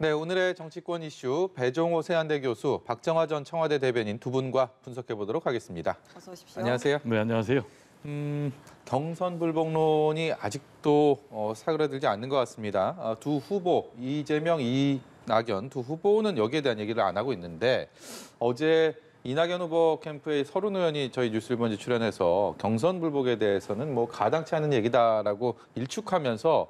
네, 오늘의 정치권 이슈 배종호 세한대 교수, 박정화 전 청와대 대변인 두 분과 분석해 보도록 하겠습니다. 어서 오십시오. 안녕하세요. 네, 안녕하세요. 경선 불복론이 아직도 사그라들지 않는 것 같습니다. 두 후보, 이재명, 이낙연 두 후보는 여기에 대한 얘기를 안 하고 있는데 어제 이낙연 후보 캠프의 서른 의원이 저희 뉴스일본지 출연해서 경선 불복에 대해서는 뭐 가당치 않은 얘기다라고 일축하면서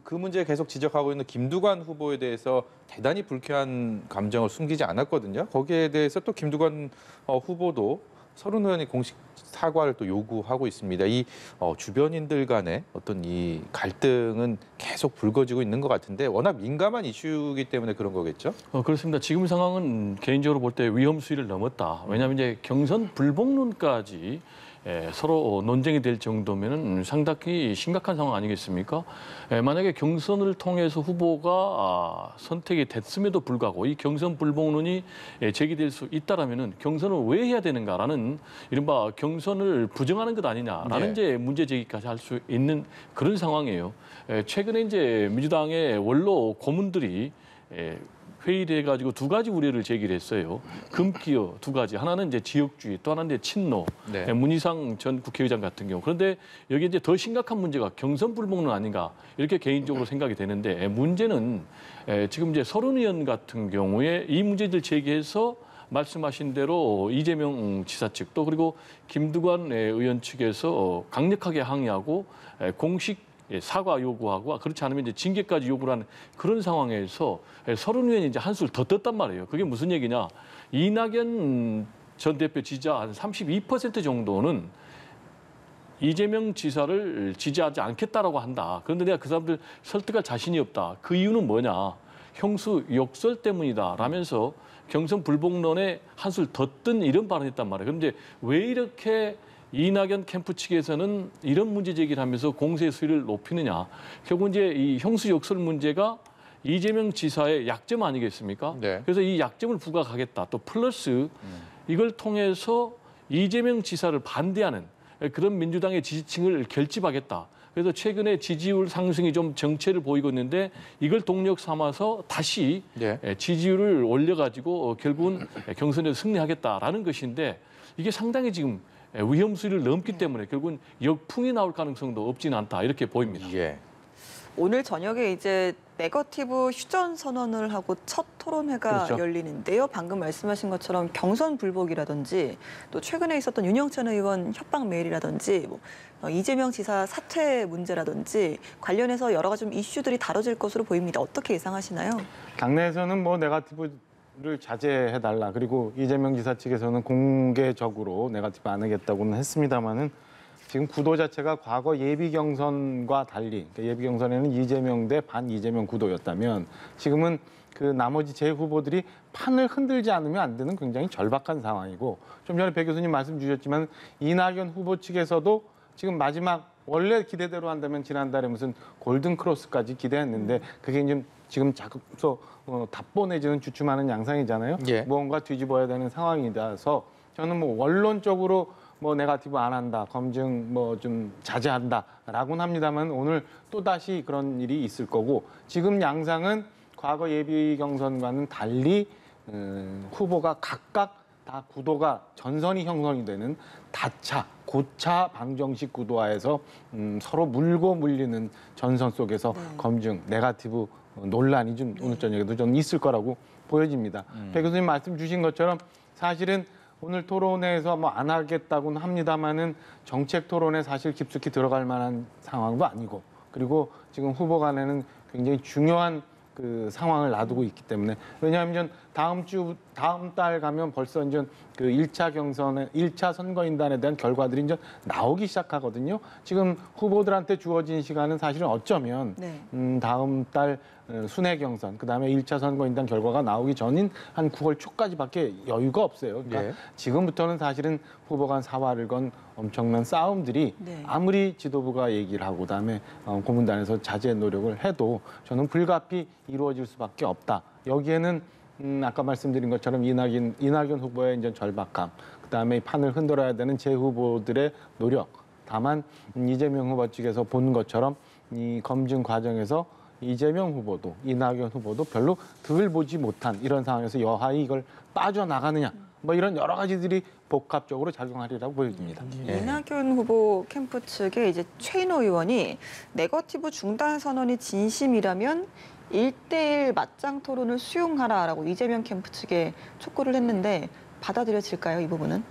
그 문제 계속 지적하고 있는 김두관 후보에 대해서 대단히 불쾌한 감정을 숨기지 않았거든요. 거기에 대해서 또 김두관 후보도 서른 의원이 공식 사과를 또 요구하고 있습니다. 이 주변인들 간의 어떤 이 갈등은 계속 불거지고 있는 것 같은데 워낙 민감한 이슈이기 때문에 그런 거겠죠? 그렇습니다. 지금 상황은 개인적으로 볼 때 위험 수위를 넘었다. 왜냐하면 이제 경선 불복론까지 서로 논쟁이 될 정도면은 상당히 심각한 상황 아니겠습니까? 만약에 경선을 통해서 후보가 선택이 됐음에도 불구하고 이 경선 불복론이 제기될 수 있다라면은 경선을 왜 해야 되는가라는 이른바 경선을 부정하는 것 아니냐라는 이제 문제 제기까지 할 수 있는 그런 상황이에요. 최근에 이제 민주당의 원로 고문들이 회의를 해가지고 두 가지 우려를 제기를 했어요. 금기어 두 가지. 하나는 이제 지역주의, 또 하나는 이제 친노. 네. 문희상 전 국회의장 같은 경우. 그런데 여기 이제 더 심각한 문제가 경선 불복론 아닌가 이렇게 개인적으로 생각이 되는데 문제는 지금 이제 서른 의원 같은 경우에 이 문제들 제기해서 말씀하신 대로 이재명 지사 측 또 그리고 김두관 의원 측에서 강력하게 항의하고 공식 사과 요구하고 그렇지 않으면 이제 징계까지 요구를 하는 그런 상황에서 서른 의원이 이제 한술 더 떴단 말이에요. 그게 무슨 얘기냐? 이낙연 전 대표 지지자 한 32% 정도는 이재명 지사를 지지하지 않겠다라고 한다. 그런데 내가 그 사람들 설득할 자신이 없다. 그 이유는 뭐냐? 형수 욕설 때문이다. 라면서 경선 불복론에 한술 더 뜬 이런 발언을 했단 말이에요. 그런데 왜 이렇게 이낙연 캠프 측에서는 이런 문제 제기를 하면서 공세 수위를 높이느냐. 결국 이제 이 형수 욕설 문제가 이재명 지사의 약점 아니겠습니까? 네. 그래서 이 약점을 부각하겠다. 또 플러스 이걸 통해서 이재명 지사를 반대하는 그런 민주당의 지지층을 결집하겠다. 그래서 최근에 지지율 상승이 좀 정체를 보이고 있는데 이걸 동력 삼아서 다시 지지율을 올려가지고 결국은 경선에서 승리하겠다라는 것인데 이게 상당히 지금 위험 수위를 넘기 때문에 결국은 역풍이 나올 가능성도 없지는 않다 이렇게 보입니다. 예. 오늘 저녁에 이제 네거티브 휴전 선언을 하고 첫 토론회가 그렇죠. 열리는데요. 방금 말씀하신 것처럼 경선 불복이라든지 또 최근에 있었던 윤영찬 의원 협박 메일이라든지 이재명 지사 사퇴 문제라든지 관련해서 여러 가지 좀 이슈들이 다뤄질 것으로 보입니다. 어떻게 예상하시나요? 당내에서는 뭐 네거티브를 자제해달라. 그리고 이재명 지사 측에서는 공개적으로 네거티브 안 하겠다고는 했습니다마는 지금 구도 자체가 과거 예비 경선과 달리 그러니까 예비 경선에는 이재명 대 반 이재명 구도였다면 지금은 그 나머지 제 후보들이 판을 흔들지 않으면 안 되는 굉장히 절박한 상황이고 좀 전에 배 교수님 말씀 주셨지만 이낙연 후보 측에서도 지금 마지막 원래 기대대로 한다면 지난달에 무슨 골든 크로스까지 기대했는데 그게 지금 자급서 답보 내지는 주춤하는 양상이잖아요. 예. 무언가 뒤집어야 되는 상황이라서 저는 뭐 원론적으로 뭐 네거티브 안 한다, 검증 뭐 좀 자제한다라고는 합니다만 오늘 또 다시 그런 일이 있을 거고 지금 양상은 과거 예비 경선과는 달리 후보가 각각 다 구도가 전선이 형성이 되는 다차, 고차 방정식 구도화에서 서로 물고 물리는 전선 속에서 검증, 네거티브 논란이 좀 오늘 저녁에도 좀 있을 거라고 보여집니다. 배 교수님 말씀 주신 것처럼 사실은 오늘 토론회에서 뭐 안 하겠다고는 합니다만은 정책 토론에 사실 깊숙이 들어갈 만한 상황도 아니고 그리고 지금 후보 간에는 굉장히 중요한 그 상황을 놔두고 있기 때문에 왜냐하면 다음 달 가면 벌써 이제 그 1차 경선에 1차 선거인단에 대한 결과들이 이제 나오기 시작하거든요. 지금 후보들한테 주어진 시간은 사실은 어쩌면 다음 달 순회 경선 그다음에 1차 선거인단 결과가 나오기 전인 한 9월 초까지밖에 여유가 없어요. 그러니까 지금부터는 사실은 후보 간 사활을 건 엄청난 싸움들이 아무리 지도부가 얘기를 하고 그다음에 고문단에서 자제 노력을 해도 저는 불가피 이루어질 수밖에 없다. 여기에는 아까 말씀드린 것처럼 이낙연 후보의 이제 절박감, 그다음에 판을 흔들어야 되는 제 후보들의 노력. 다만 이재명 후보 측에서 본 것처럼 이 검증 과정에서 이재명 후보도 이낙연 후보도 별로 득을 보지 못한 이런 상황에서 여하이 이걸 빠져나가느냐 뭐 이런 여러 가지들이 복합적으로 작용하리라고 보여집니다. 예. 이낙연 후보 캠프 측에 이제 최인호 의원이 네거티브 중단 선언이 진심이라면 1대1 맞짱 토론을 수용하라라고 이재명 캠프 측에 촉구를 했는데 받아들여질까요, 이 부분은?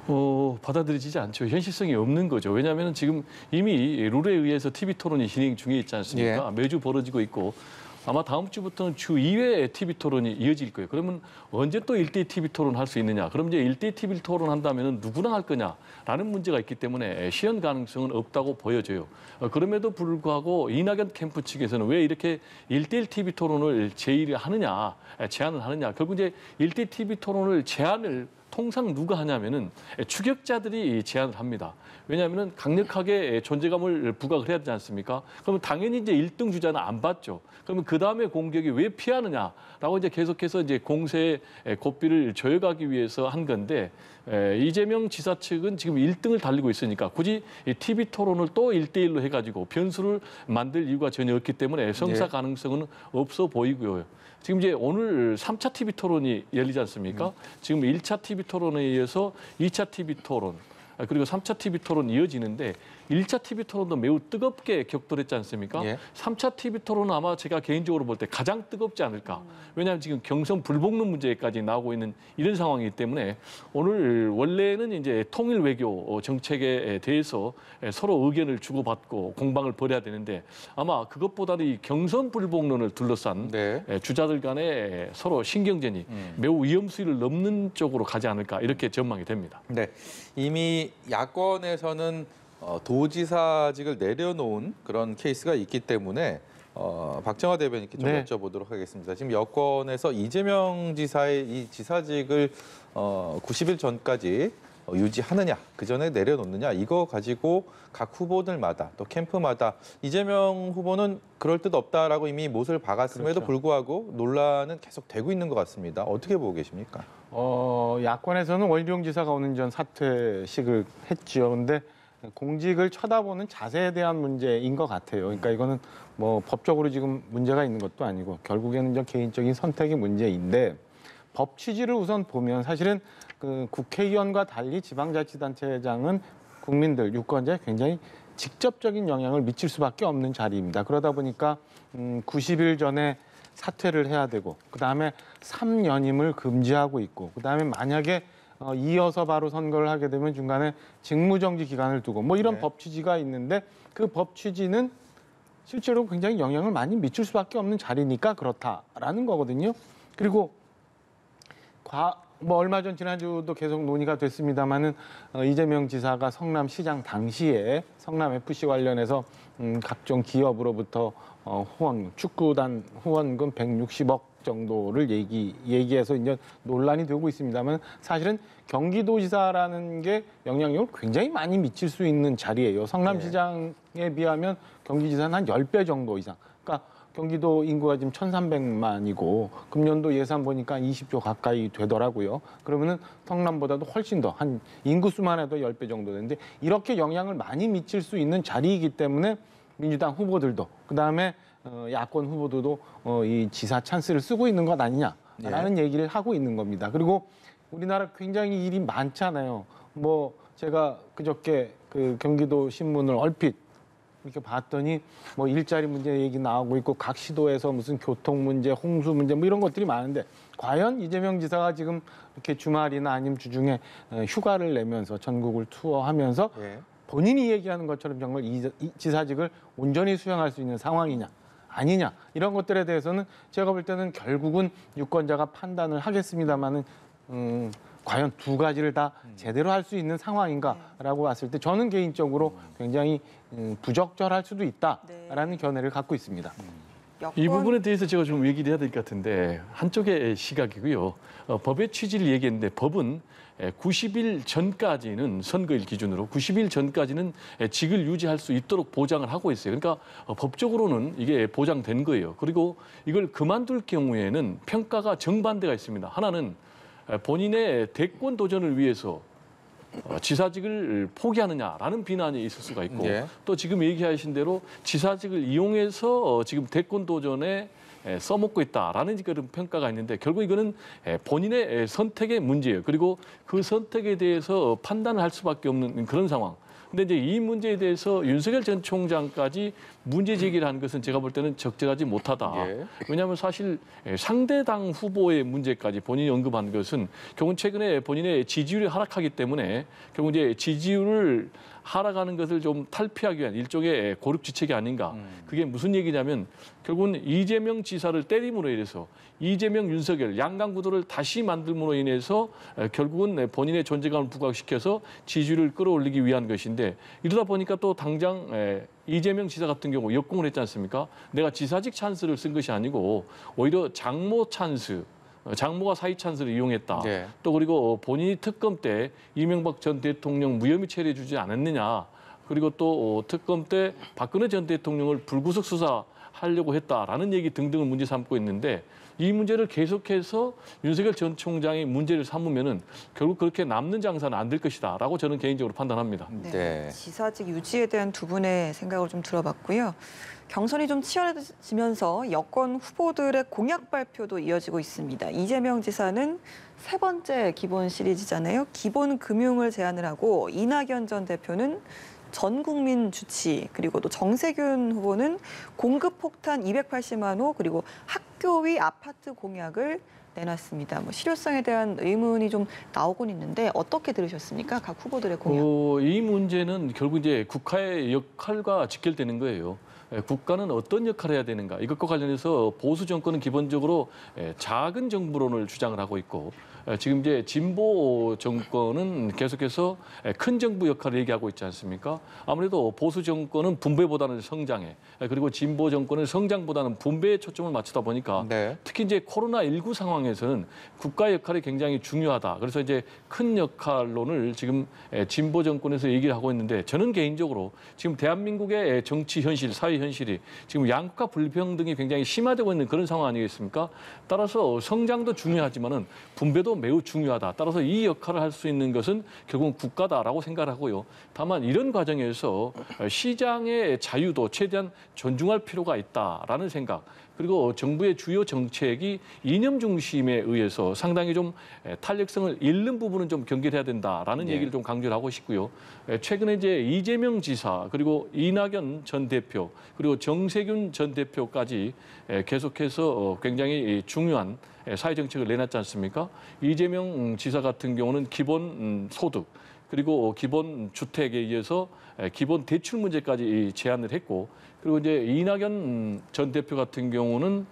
받아들여지지 않죠. 현실성이 없는 거죠. 왜냐하면 지금 이미 룰에 의해서 TV 토론이 진행 중에 있지 않습니까? 매주 벌어지고 있고 아마 다음 주부터는 주 2회 TV 토론이 이어질 거예요. 그러면 언제 또 1대1 TV 토론 할 수 있느냐? 그럼 이제 1대1 TV 토론 한다면 누구나 할 거냐라는 문제가 있기 때문에 실현 가능성은 없다고 보여져요. 그럼에도 불구하고 이낙연 캠프 측에서는 왜 이렇게 1대1 TV 토론을 제의를 하느냐, 제안을 하느냐. 결국 이제 1대1 TV 토론을 제안을 통상 누가 하냐면은 추격자들이 제안을 합니다. 왜냐하면 강력하게 존재감을 부각을 해야 되지 않습니까? 그러면 당연히 이제 1등 주자는 안 받죠. 그러면 그 다음에 공격이 왜 피하느냐라고 이제 계속해서 이제 공세의 고삐를 조여가기 위해서 한 건데 이재명 지사 측은 지금 1등을 달리고 있으니까 굳이 이 TV 토론을 또 1대1로 해가지고 변수를 만들 이유가 전혀 없기 때문에 성사 가능성은 없어 보이고요. 지금 이제 오늘 3차 TV 토론이 열리지 않습니까? 지금 1차 TV 토론에 이어서 2차 TV 토론, 그리고 3차 TV 토론이 이어지는데 1차 TV 토론도 매우 뜨겁게 격돌했지 않습니까? 예. 3차 TV 토론은 아마 제가 개인적으로 볼 때 가장 뜨겁지 않을까. 왜냐하면 지금 경선 불복로 문제까지 나오고 있는 이런 상황이기 때문에 오늘 원래는 이제 통일 외교 정책에 대해서 서로 의견을 주고받고 공방을 벌여야 되는데 아마 그것보다는 이 경선 불복론을 둘러싼 네. 주자들 간의 서로 신경전이 매우 위험 수위를 넘는 쪽으로 가지 않을까 이렇게 전망이 됩니다. 네, 이미 야권에서는 도지사직을 내려놓은 그런 케이스가 있기 때문에 박정화 대변인께 좀 네. 여쭤보도록 하겠습니다. 지금 여권에서 이재명 지사의 이 지사직을 90일 전까지 유지하느냐, 그 전에 내려놓느냐 이거 가지고 각 후보들마다 또 캠프마다 이재명 후보는 그럴 듯 없다라고 이미 못을 박았음에도 그렇죠. 불구하고 논란은 계속 되고 있는 것 같습니다. 어떻게 보고 계십니까? 야권에서는 원희룡 지사가 오는 전 사퇴식을 했지요. 근데 공직을 쳐다보는 자세에 대한 문제인 것 같아요. 그러니까 이거는 뭐 법적으로 지금 문제가 있는 것도 아니고 결국에는 좀 개인적인 선택의 문제인데 법 취지를 우선 보면 사실은 그 국회의원과 달리 지방자치단체장은 국민들, 유권자에 굉장히 직접적인 영향을 미칠 수밖에 없는 자리입니다. 그러다 보니까 90일 전에 사퇴를 해야 되고 그다음에 3연임을 금지하고 있고 그다음에 만약에 이어서 바로 선거를 하게 되면 중간에 직무정지 기간을 두고 뭐 이런 네. 법 취지가 있는데 그 법 취지는 실제로 굉장히 영향을 많이 미칠 수밖에 없는 자리니까 그렇다라는 거거든요. 그리고 뭐 얼마 전 지난주도 계속 논의가 됐습니다마는 이재명 지사가 성남시장 당시에 성남 FC 관련해서 각종 기업으로부터 후원 축구단 후원금 160억 정도를 얘기해서 이제 논란이 되고 있습니다만 사실은 경기도지사라는 게 영향력을 굉장히 많이 미칠 수 있는 자리예요. 성남시장에 비하면 경기지사는 한 10배 정도 이상. 그러니까 경기도 인구가 지금 1,300만이고 금년도 예산 보니까 20조 가까이 되더라고요. 그러면은 성남보다도 훨씬 더 한 인구수만 해도 10배 정도 되는데 이렇게 영향을 많이 미칠 수 있는 자리이기 때문에 민주당 후보들도 그다음에 야권 후보들도 이 지사 찬스를 쓰고 있는 것 아니냐라는 얘기를 하고 있는 겁니다. 그리고 우리나라 굉장히 일이 많잖아요. 뭐 제가 그저께 그 경기도 신문을 얼핏 이렇게 봤더니 뭐 일자리 문제 얘기 나오고 있고 각 시도에서 무슨 교통 문제, 홍수 문제 뭐 이런 것들이 많은데 과연 이재명 지사가 지금 이렇게 주말이나 아니면 주중에 휴가를 내면서 전국을 투어하면서 예. 본인이 얘기하는 것처럼 정말 이 지사직을 온전히 수행할 수 있는 상황이냐 아니냐 이런 것들에 대해서는 제가 볼 때는 결국은 유권자가 판단을 하겠습니다마는 과연 두 가지를 다 제대로 할 수 있는 상황인가라고 봤을 때 저는 개인적으로 굉장히 부적절할 수도 있다라는 견해를 갖고 있습니다. 이 부분에 대해서 제가 좀 얘기를 해야 될 것 같은데 한쪽의 시각이고요. 법의 취지를 얘기했는데 법은 90일 전까지는 선거일 기준으로 90일 전까지는 직을 유지할 수 있도록 보장을 하고 있어요. 그러니까 법적으로는 이게 보장된 거예요. 그리고 이걸 그만둘 경우에는 평가가 정반대가 있습니다. 하나는 본인의 대권 도전을 위해서 지사직을 포기하느냐라는 비난이 있을 수가 있고 예. 또 지금 얘기하신 대로 지사직을 이용해서 지금 대권 도전에 써먹고 있다라는 그런 평가가 있는데 결국 이거는 본인의 선택의 문제예요. 그리고 그 선택에 대해서 판단을 할 수밖에 없는 그런 상황. 근데 이제 이 문제에 대해서 윤석열 전 총장까지 문제 제기를 한 것은 제가 볼 때는 적절하지 못하다. 예. 왜냐하면 사실 상대 당 후보의 문제까지 본인이 언급한 것은 결국 최근에 본인의 지지율이 하락하기 때문에 결국 이제 지지율을 하락하는 것을 좀 탈피하기 위한 일종의 고립지책이 아닌가. 그게 무슨 얘기냐면 결국은 이재명 지사를 때림으로 인해서 이재명, 윤석열 양강 구도를 다시 만들므로 인해서 결국은 본인의 존재감을 부각시켜서 지지율을 끌어올리기 위한 것인데 이러다 보니까 또 당장 이재명 지사 같은 경우 역공을 했지 않습니까? 내가 지사직 찬스를 쓴 것이 아니고 오히려 장모 찬스, 장모가 사의 찬스를 이용했다. 네. 또 그리고 본인이 특검 때 이명박 전 대통령 무혐의 처리해주지 않았느냐. 그리고 또 특검 때 박근혜 전 대통령을 불구속 수사하려고 했다라는 얘기 등등을 문제 삼고 있는데 이 문제를 계속해서 윤석열 전 총장이 문제를 삼으면은 결국 그렇게 남는 장사는 안 될 것이다라고 저는 개인적으로 판단합니다. 네. 지사직 유지에 대한 두 분의 생각을 좀 들어봤고요. 경선이 좀 치열해지면서 여권 후보들의 공약 발표도 이어지고 있습니다. 이재명 지사는 세 번째 기본 시리즈잖아요. 기본 금융을 제안을 하고 이낙연 전 대표는 전 국민 주치, 그리고 또 정세균 후보는 공급 폭탄 280만 호, 그리고 학교위 아파트 공약을 내놨습니다. 뭐 실효성에 대한 의문이 좀 나오곤 있는데 어떻게 들으셨습니까? 각 후보들의 공약. 이 문제는 결국 이제 국가의 역할과 직결되는 거예요. 국가는 어떤 역할을 해야 되는가 이것과 관련해서 보수 정권은 기본적으로 작은 정부론을 주장을 하고 있고 지금 이제 진보 정권은 계속해서 큰 정부 역할을 얘기하고 있지 않습니까? 아무래도 보수 정권은 분배보다는 성장에 그리고 진보 정권은 성장보다는 분배에 초점을 맞추다 보니까 네. 특히 이제 코로나19 상황에서는 국가 역할이 굉장히 중요하다. 그래서 이제 큰 역할론을 지금 진보 정권에서 얘기를 하고 있는데 저는 개인적으로 지금 대한민국의 정치 현실, 사회 현실이 지금 양극화 불평등이 굉장히 심화되고 있는 그런 상황 아니겠습니까? 따라서 성장도 중요하지만은 분배도 매우 중요하다. 따라서 이 역할을 할 수 있는 것은 결국은 국가다라고 생각을 하고요. 다만 이런 과정에서 시장의 자유도 최대한 존중할 필요가 있다라는 생각. 그리고 정부의 주요 정책이 이념 중심에 의해서 상당히 좀 탄력성을 잃는 부분은 좀 경계해야 된다라는 네. 얘기를 좀 강조를 하고 싶고요. 최근에 이제 이재명 지사 그리고 이낙연 전 대표 그리고 정세균 전 대표까지 계속해서 굉장히 중요한 사회 정책을 내놨지 않습니까? 이재명 지사 같은 경우는 기본 소득 그리고 기본 주택에 의해서 기본 대출 문제까지 제안을 했고 그리고 이제 이낙연 전 대표 같은 경우는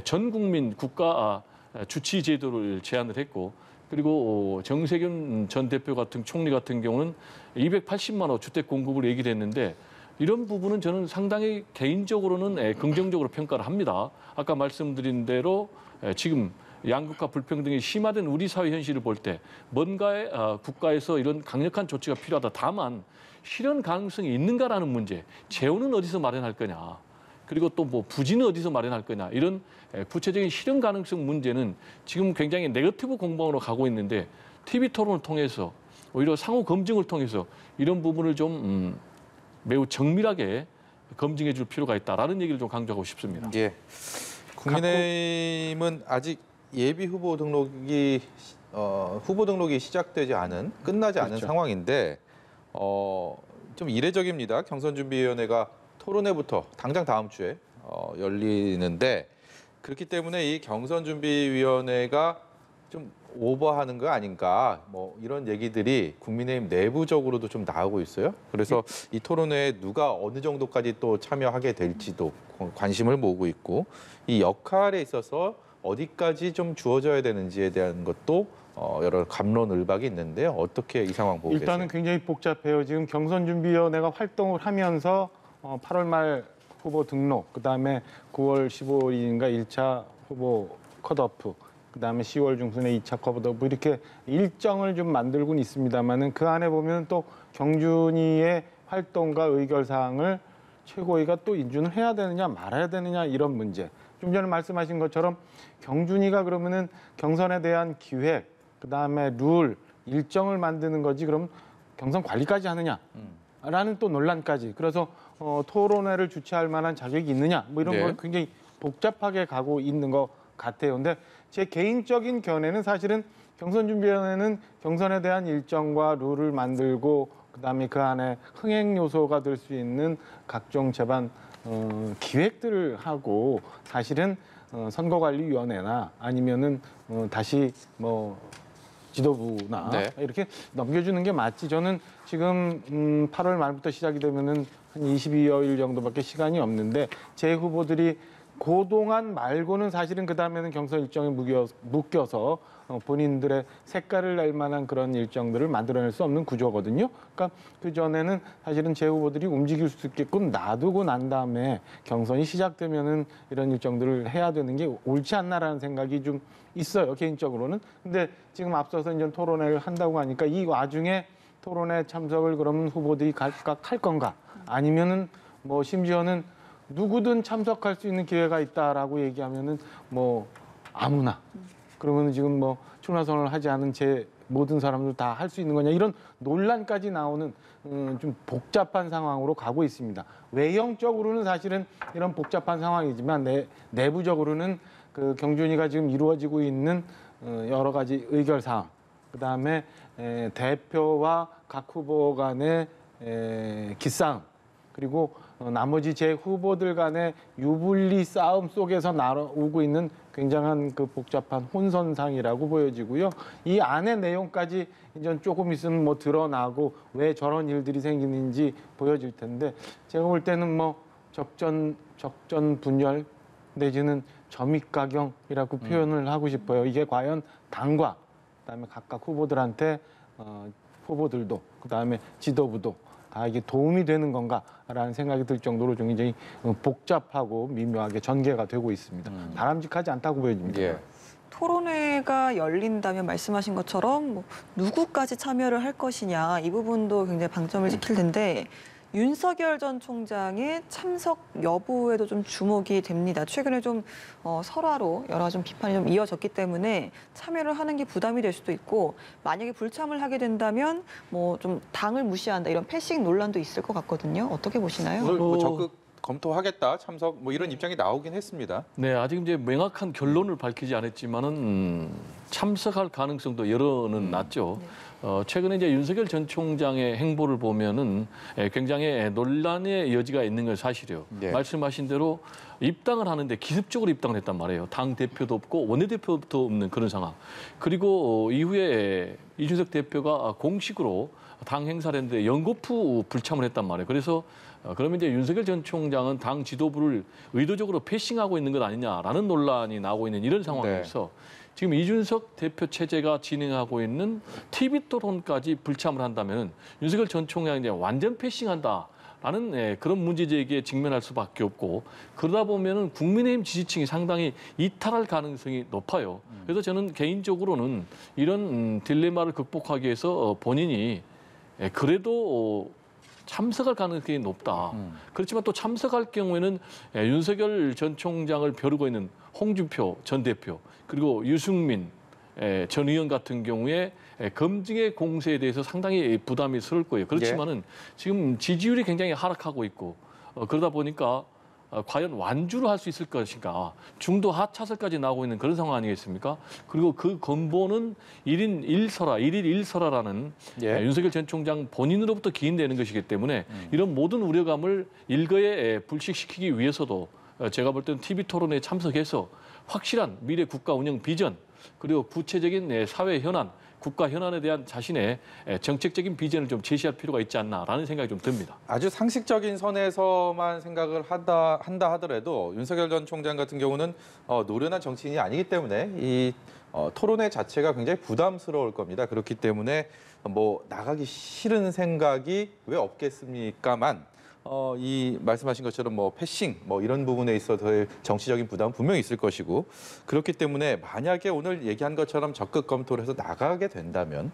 전 국민 국가 주치 제도를 제안을 했고 그리고 정세균 전 대표 같은 총리 같은 경우는 280만 호 주택 공급을 얘기를 했는데 이런 부분은 저는 상당히 개인적으로는 긍정적으로 평가를 합니다. 아까 말씀드린 대로 지금 양극화 불평등이 심화된 우리 사회 현실을 볼 때 뭔가의 국가에서 이런 강력한 조치가 필요하다. 다만 실현 가능성이 있는가라는 문제, 재원은 어디서 마련할 거냐, 그리고 또 뭐 부지는 어디서 마련할 거냐 이런 구체적인 실현 가능성 문제는 지금 굉장히 네거티브 공방으로 가고 있는데 TV 토론을 통해서 오히려 상호 검증을 통해서 이런 부분을 좀 매우 정밀하게 검증해 줄 필요가 있다라는 얘기를 좀 강조하고 싶습니다. 예. 국민의힘은 아직 예비 후보 등록이 시작되지 않은 끝나지 않은 그렇죠. 상황인데 좀 이례적입니다. 경선준비위원회가 토론회부터 당장 다음 주에 열리는데 그렇기 때문에 이 경선준비위원회가 좀 오버하는 거 아닌가 뭐 이런 얘기들이 국민의힘 내부적으로도 좀 나오고 있어요. 그래서 이 토론회에 누가 어느 정도까지 또 참여하게 될지도 관심을 모으고 있고 이 역할에 있어서 어디까지 좀 주어져야 되는지에 대한 것도 여러 갑론을박이 있는데 어떻게 이 상황 보고 일단은 계세요? 굉장히 복잡해요. 지금 경선준비위원회가 활동을 하면서 8월 말 후보 등록, 그다음에 9월 15일인가 1차 후보 컷오프, 그다음에 10월 중순에 2차 컷오프 이렇게 일정을 좀 만들고는 있습니다만은 그 안에 보면 또 경준이의 활동과 의결사항을 최고위가 또 인준을 해야 되느냐 말아야 되느냐 이런 문제. 좀 전에 말씀하신 것처럼 경준이가 그러면은 경선에 대한 기획, 그다음에 룰, 일정을 만드는 거지 그럼 경선 관리까지 하느냐라는 또 논란까지. 그래서 토론회를 주최할 만한 자격이 있느냐 뭐 이런 네. 걸 굉장히 복잡하게 가고 있는 것 같아요. 근데 제 개인적인 견해는 사실은 경선 준비위원회는 경선에 대한 일정과 룰을 만들고 그다음에 그 안에 흥행 요소가 될 수 있는 각종 제반 기획들을 하고 사실은 선거관리위원회나 아니면은 다시 뭐 지도부나 네. 이렇게 넘겨주는 게 맞지. 저는 지금 8월 말부터 시작이 되면은 한 22여일 정도밖에 시간이 없는데 제 후보들이 그동안 말고는 사실은 그 다음에는 경선 일정에 묶여서 본인들의 색깔을 낼 만한 그런 일정들을 만들어낼 수 없는 구조거든요. 그러니까 그 전에는 사실은 제 후보들이 움직일 수 있게끔 놔두고 난 다음에 경선이 시작되면은 이런 일정들을 해야 되는 게 옳지 않나라는 생각이 좀 있어요, 개인적으로는. 근데 지금 앞서서 이제 토론회를 한다고 하니까 이 와중에 토론회 참석을 그러면 후보들이 각각 할 건가? 아니면은 뭐 심지어는 누구든 참석할 수 있는 기회가 있다라고 얘기하면은 뭐 아무나 그러면 지금 뭐 출마 선언을 하지 않은 제 모든 사람들 다 할 수 있는 거냐 이런 논란까지 나오는 좀 복잡한 상황으로 가고 있습니다. 외형적으로는 사실은 이런 복잡한 상황이지만 내부적으로는 그 경준위가 지금 이루어지고 있는 여러 가지 의결 사항, 그다음에 대표와 각 후보 간의 기싸움, 그리고 나머지 제 후보들 간의 유불리 싸움 속에서 나오고 있는 굉장한 그 복잡한 혼선상이라고 보여지고요. 이 안의 내용까지 이제 조금 있으면 뭐 드러나고 왜 저런 일들이 생기는지 보여질 텐데 제가 볼 때는 뭐 적전 분열 내지는 점입가경이라고 표현을 하고 싶어요. 이게 과연 당과 그다음에 각각 후보들한테 후보들도 그다음에 지도부도 다 이게 도움이 되는 건가라는 생각이 들 정도로 좀 굉장히 복잡하고 미묘하게 전개가 되고 있습니다. 바람직하지 않다고 보여집니다. 예. 토론회가 열린다면 말씀하신 것처럼 뭐 누구까지 참여를 할 것이냐 이 부분도 굉장히 방점을 찍힐 텐데 윤석열 전 총장의 참석 여부에도 좀 주목이 됩니다. 최근에 좀 설화로 여러 가지 좀 비판이 좀 이어졌기 때문에 참여를 하는 게 부담이 될 수도 있고 만약에 불참을 하게 된다면 뭐 좀 당을 무시한다 이런 패싱 논란도 있을 것 같거든요. 어떻게 보시나요? 오늘 뭐 적극 검토하겠다 참석 뭐 이런 입장이 나오긴 했습니다. 네, 아직 이제 명확한 결론을 밝히지 않았지만은 참석할 가능성도 여러는 낮죠. 최근에 이제 윤석열 전 총장의 행보를 보면은 굉장히 논란의 여지가 있는 건 사실이에요. 네. 말씀하신 대로 입당을 하는데 기습적으로 입당을 했단 말이에요. 당 대표도 없고 원내대표도 없는 그런 상황. 그리고 이후에 이준석 대표가 공식으로 당 행사를 했는데 연거푸 불참을 했단 말이에요. 그래서 그러면 이제 윤석열 전 총장은 당 지도부를 의도적으로 패싱하고 있는 것 아니냐라는 논란이 나오고 있는 이런 상황에서 지금 이준석 대표 체제가 진행하고 있는 TV 토론까지 불참을 한다면 윤석열 전 총장이 이제 완전 패싱한다라는 그런 문제 제기에 직면할 수밖에 없고 그러다 보면은 국민의힘 지지층이 상당히 이탈할 가능성이 높아요. 그래서 저는 개인적으로는 이런 딜레마를 극복하기 위해서 본인이 그래도 참석할 가능성이 높다. 그렇지만 또 참석할 경우에는 윤석열 전 총장을 벼르고 있는 홍준표 전 대표 그리고 유승민 전 의원 같은 경우에 검증의 공세에 대해서 상당히 부담이 스러울 거예요. 그렇지만은 지금 지지율이 굉장히 하락하고 있고 그러다 보니까 과연 완주를 할 수 있을 것인가. 중도 하차설까지 나오고 있는 그런 상황 아니겠습니까? 그리고 그 근본은 1인 1설화라는 윤석열 전 총장 본인으로부터 기인되는 것이기 때문에 이런 모든 우려감을 일거에 불식시키기 위해서도 제가 볼 때는 TV 토론에 참석해서 확실한 미래 국가 운영 비전 그리고 구체적인 사회 현안, 국가 현안에 대한 자신의 정책적인 비전을 좀 제시할 필요가 있지 않나라는 생각이 좀 듭니다. 아주 상식적인 선에서만 생각을 한다 하더라도 윤석열 전 총장 같은 경우는 노련한 정치인이 아니기 때문에 이 토론회 자체가 굉장히 부담스러울 겁니다. 그렇기 때문에 뭐 나가기 싫은 생각이 왜 없겠습니까만 이 말씀하신 것처럼 뭐 패싱 뭐 이런 부분에 있어서의 정치적인 부담은 분명히 있을 것이고 그렇기 때문에 만약에 오늘 얘기한 것처럼 적극 검토를 해서 나가게 된다면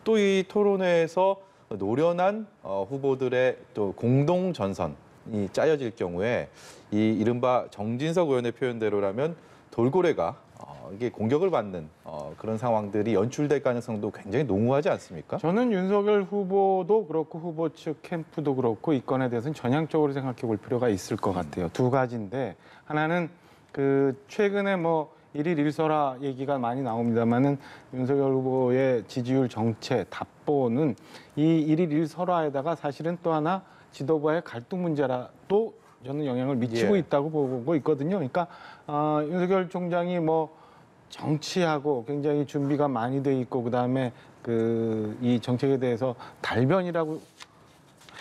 또 이 토론회에서 노련한 후보들의 또 공동 전선이 짜여질 경우에 이 이른바 정진석 의원의 표현대로라면 돌고래가 이게 공격을 받는 그런 상황들이 연출될 가능성도 굉장히 농후하지 않습니까? 저는 윤석열 후보도 그렇고 후보 측 캠프도 그렇고 이 건에 대해서는 전향적으로 생각해 볼 필요가 있을 것 같아요. 두 가지인데 하나는 그 최근에 뭐 일일 일설화 얘기가 많이 나옵니다만은 윤석열 후보의 지지율 정체 답보는 이 일일 일설화에다가 사실은 또 하나 지도부와의 갈등 문제라도 저는 영향을 미치고 예. 있다고 보고 있거든요. 그러니까 윤석열 총장이 뭐 정치하고 굉장히 준비가 많이 돼 있고 그다음에 그 이 정책에 대해서 달변이라고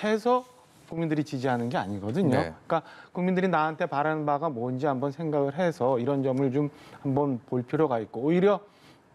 해서 국민들이 지지하는 게 아니거든요. 네. 그러니까 국민들이 나한테 바라는 바가 뭔지 한번 생각을 해서 이런 점을 좀 한번 볼 필요가 있고 오히려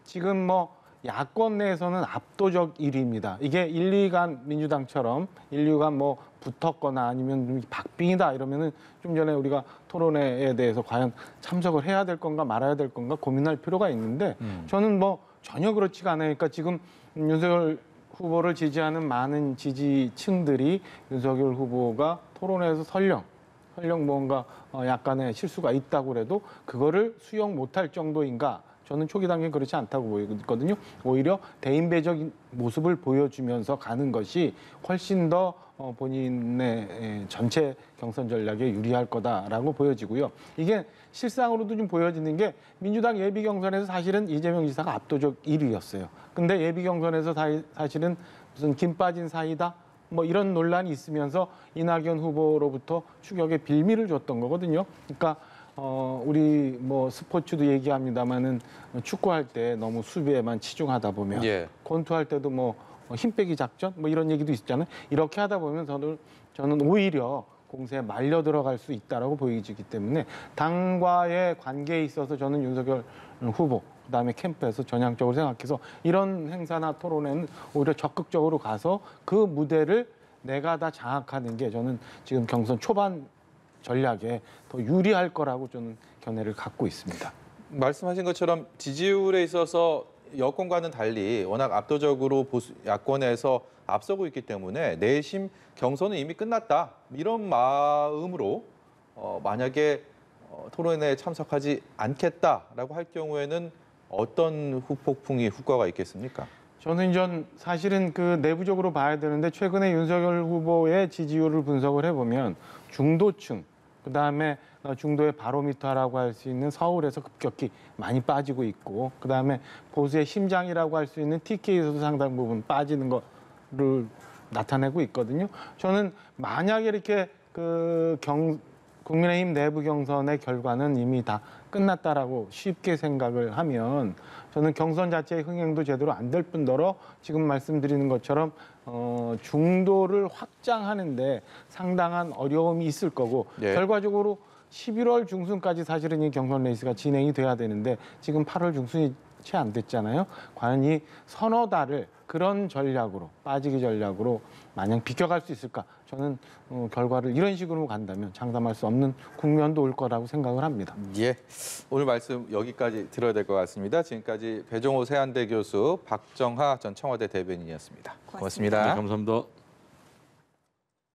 지금 뭐 야권 내에서는 압도적 1위입니다. 이게 1, 2간 민주당처럼 1, 2간 뭐 붙었거나 아니면 좀 박빙이다 이러면은 좀 전에 우리가 토론회에 대해서 과연 참석을 해야 될 건가 말아야 될 건가 고민할 필요가 있는데 저는 뭐 전혀 그렇지가 않으니까 지금 윤석열 후보를 지지하는 많은 지지층들이 윤석열 후보가 토론회에서 설령 뭔가 약간의 실수가 있다고 그래도 그거를 수용 못할 정도인가? 저는 초기 단계는 그렇지 않다고 보이거든요. 오히려 대인배적인 모습을 보여주면서 가는 것이 훨씬 더 본인의 전체 경선 전략에 유리할 거다라고 보여지고요. 이게 실상으로도 좀 보여지는 게 민주당 예비 경선에서 사실은 이재명 지사가 압도적 1위였어요. 근데 예비 경선에서 사실은 무슨 김 빠진 사이다? 뭐 이런 논란이 있으면서 이낙연 후보로부터 추격의 빌미를 줬던 거거든요. 그러니까 우리 뭐 스포츠도 얘기합니다만은 축구할 때 너무 수비에만 치중하다 보면 예. 권투할 때도 뭐 힘 빼기 작전 뭐 이런 얘기도 있잖아요. 이렇게 하다 보면 저는 오히려 공세에 말려 들어갈 수 있다라고 보이기 때문에 당과의 관계에 있어서 저는 윤석열 후보 그다음에 캠프에서 전향적으로 생각해서 이런 행사나 토론에는 오히려 적극적으로 가서 그 무대를 내가 다 장악하는 게 저는 지금 경선 초반 전략에 더 유리할 거라고 저는 견해를 갖고 있습니다. 말씀하신 것처럼 지지율에 있어서 여권과는 달리 워낙 압도적으로 보수 야권에서 앞서고 있기 때문에 내심 경선은 이미 끝났다 이런 마음으로 만약에 토론회에 참석하지 않겠다라고 할 경우에는 어떤 후폭풍이 효과가 있겠습니까? 저는 사실은 그 내부적으로 봐야 되는데 최근에 윤석열 후보의 지지율을 분석을 해보면 중도층 그다음에 중도의 바로미터라고 할 수 있는 서울에서 급격히 많이 빠지고 있고 그다음에 보수의 심장이라고 할 수 있는 TK에서도 상당 부분 빠지는 거를 나타내고 있거든요. 저는 만약에 이렇게 국민의힘 내부 경선의 결과는 이미 다 끝났다라고 쉽게 생각을 하면 저는 경선 자체의 흥행도 제대로 안 될 뿐더러 지금 말씀드리는 것처럼 중도를 확장하는데 상당한 어려움이 있을 거고 예. 결과적으로 11월 중순까지 사실은 이 경선 레이스가 진행이 돼야 되는데 지금 8월 중순이 채 안 됐잖아요. 과연 이 서너 달을 그런 전략으로 빠지기 전략으로 마냥 비껴갈 수 있을까? 저는 결과를 이런 식으로 간다면 장담할 수 없는 국면도 올 거라고 생각을 합니다. 예, 오늘 말씀 여기까지 들어야 될 것 같습니다. 지금까지 배종호 세한대 교수, 박정하 전 청와대 대변인이었습니다. 고맙습니다. 네, 감사합니다.